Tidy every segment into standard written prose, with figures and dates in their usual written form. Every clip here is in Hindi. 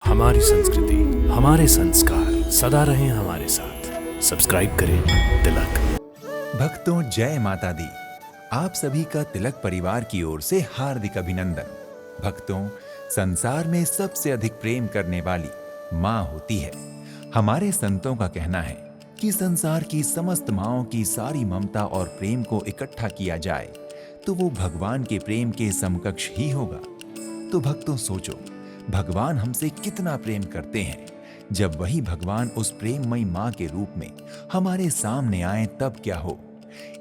हमारी संस्कृति, हमारे संस्कार सदा रहें हमारे साथ। सब्सक्राइब करें तिलक। भक्तों, जय माता दी। आप सभी का तिलक परिवार की ओर से हार्दिक अभिनंदन। भक्तों, संसार में सबसे अधिक प्रेम करने वाली माँ होती है। हमारे संतों का कहना है कि संसार की समस्त माँओं की सारी ममता और प्रेम को इकट्ठा किया जाए तो वो भगवान के प्रेम के समकक्ष ही होगा। तो भक्तों सोचो, भगवान हमसे कितना प्रेम करते हैं। जब वही भगवान उस प्रेममयी माँ के रूप में हमारे सामने आए तब क्या हो।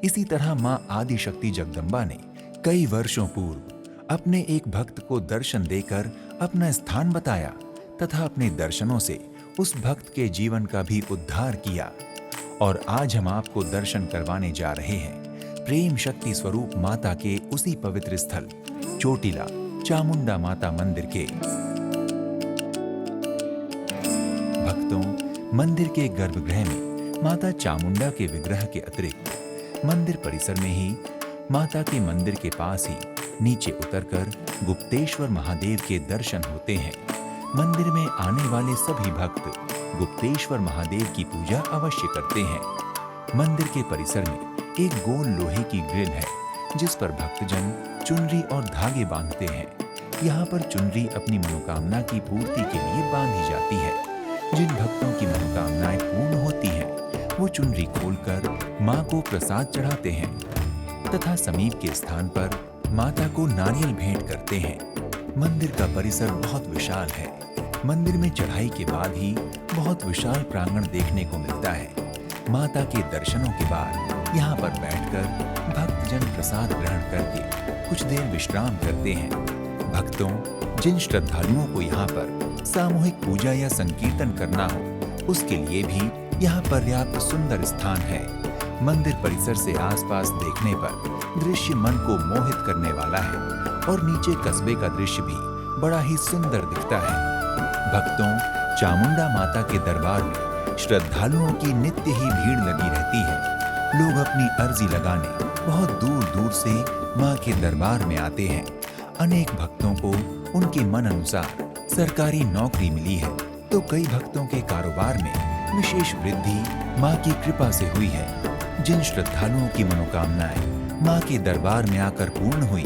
इसी तरह माँ आदिशक्ति जगदम्बा ने कई वर्षों पूर्व अपने एक भक्त को दर्शन देकर अपना स्थान बताया तथा अपने दर्शनों से उस भक्त के जीवन का भी उद्धार किया। और आज हम आपको दर्शन करवाने जा रहे हैं प्रेम शक्ति स्वरूप माता के उसी पवित्र स्थल चोटिला चामुंडा माता मंदिर के। भक्तों, मंदिर के गर्भगृह में माता चामुंडा के विग्रह के अतिरिक्त मंदिर परिसर में ही माता के मंदिर के पास ही नीचे उतरकर गुप्तेश्वर महादेव के दर्शन होते हैं। मंदिर में आने वाले सभी भक्त गुप्तेश्वर महादेव की पूजा अवश्य करते हैं। मंदिर के परिसर में एक गोल लोहे की ग्रिल है जिस पर भक्तजन चुनरी और धागे बांधते हैं। यहाँ पर चुनरी अपनी मनोकामना की पूर्ति के लिए बांधी जाती है। जिन भक्तों की मनोकामनाएं पूर्ण होती हैं, वो चुनरी खोलकर माँ को प्रसाद चढ़ाते हैं तथा समीप के स्थान पर माता को नारियल भेंट करते हैं। मंदिर का परिसर बहुत विशाल है। मंदिर में चढ़ाई के बाद ही बहुत विशाल प्रांगण देखने को मिलता है। माता के दर्शनों के बाद यहाँ पर बैठकर भक्तजन प्रसाद ग्रहण करके कुछ देर विश्राम करते हैं। भक्तों, जिन श्रद्धालुओं को यहाँ पर सामूहिक पूजा या संकीर्तन करना हो, उसके लिए भी यहाँ पर्याप्त सुंदर स्थान है। मंदिर परिसर से आसपास देखने पर दृश्य मन को मोहित करने वाला है और नीचे कस्बे का दृश्य भी बड़ा ही सुंदर दिखता है। भक्तों, चामुंडा माता के दरबार में श्रद्धालुओं की नित्य ही भीड़ लगी रहती है। लोग अपनी अर्जी लगाने बहुत दूर दूर से माँ के दरबार में आते हैं। अनेक भक्तों को उनके मन अनुसार सरकारी नौकरी मिली है, तो कई भक्तों के कारोबार में विशेष वृद्धि माँ की कृपा से हुई है। जिन श्रद्धालुओं की मनोकामनाएं माँ के दरबार में आकर पूर्ण हुई,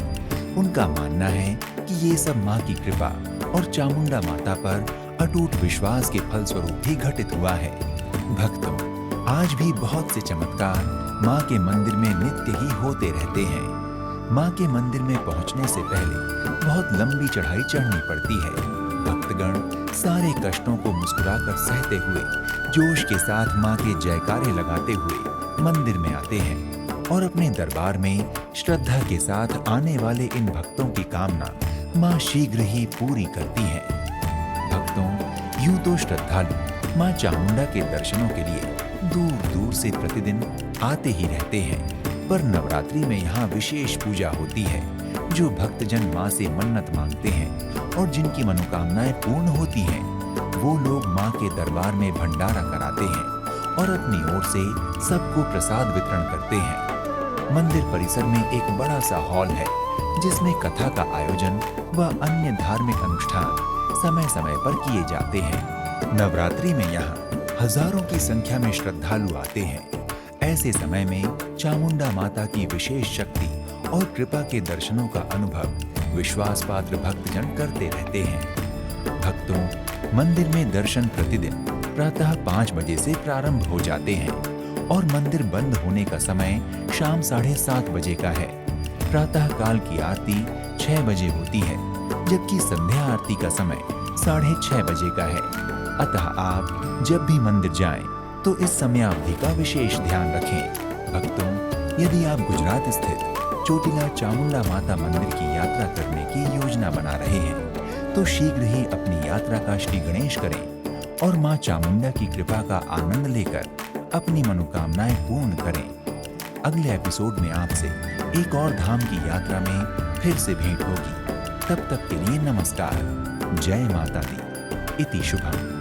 उनका मानना है कि ये सब माँ की कृपा और चामुंडा माता पर अटूट विश्वास के फलस्वरूप भी घटित हुआ है। भक्तों, आज भी बहुत से चमत्कार माँ के मंदिर में नित्य ही होते रहते हैं। माँ के मंदिर में पहुँचने से पहले बहुत लंबी चढ़ाई चढ़नी पड़ती है। भक्तगण सारे कष्टों को मुस्कुराकर सहते हुए जोश के साथ माँ के जयकारे लगाते हुए मंदिर में आते हैं और अपने दरबार में श्रद्धा के साथ आने वाले इन भक्तों की कामना माँ शीघ्र ही पूरी करती है। भक्तों, यूं तो श्रद्धालु माँ चामुंडा के दर्शनों के लिए दूर दूर से प्रतिदिन आते ही रहते हैं, पर नवरात्रि में यहाँ विशेष पूजा होती है। जो भक्तजन माँ से मन्नत मांगते हैं और जिनकी मनोकामनाएं पूर्ण होती हैं, वो लोग माँ के दरबार में भंडारा कराते हैं और अपनी ओर से सबको प्रसाद वितरण करते हैं। मंदिर परिसर में एक बड़ा सा हॉल है जिसमें कथा का आयोजन व अन्य धार्मिक अनुष्ठान समय समय पर किए जाते हैं। नवरात्रि में यहाँ हजारों की संख्या में श्रद्धालु आते हैं। ऐसे समय में चामुंडा माता की विशेष शक्ति और कृपा के दर्शनों का अनुभव विश्वास पात्र भक्तजन करते रहते हैं। भक्तों, मंदिर में दर्शन प्रतिदिन प्रातः 5 बजे से प्रारंभ हो जाते हैं और मंदिर बंद होने का समय शाम 7:30 बजे का है। प्रातः काल की आरती 6 बजे होती है, जबकि संध्या आरती का समय 6:30 बजे का है। अतः आप जब भी मंदिर जाएं, तो इस समयावधि का विशेष ध्यान रखें। भक्तों, यदि आप गुजरात स्थित चोटिला चामुंडा माता मंदिर की यात्रा करने की योजना बना रहे हैं, तो शीघ्र ही अपनी यात्रा का श्री गणेश करें और माँ चामुंडा की कृपा का आनंद लेकर अपनी मनोकामनाएं पूर्ण करें। अगले एपिसोड में आपसे एक और धाम की यात्रा में फिर से भेंट होगी। तब तक के लिए नमस्कार। जय माता दी। इति शुभम।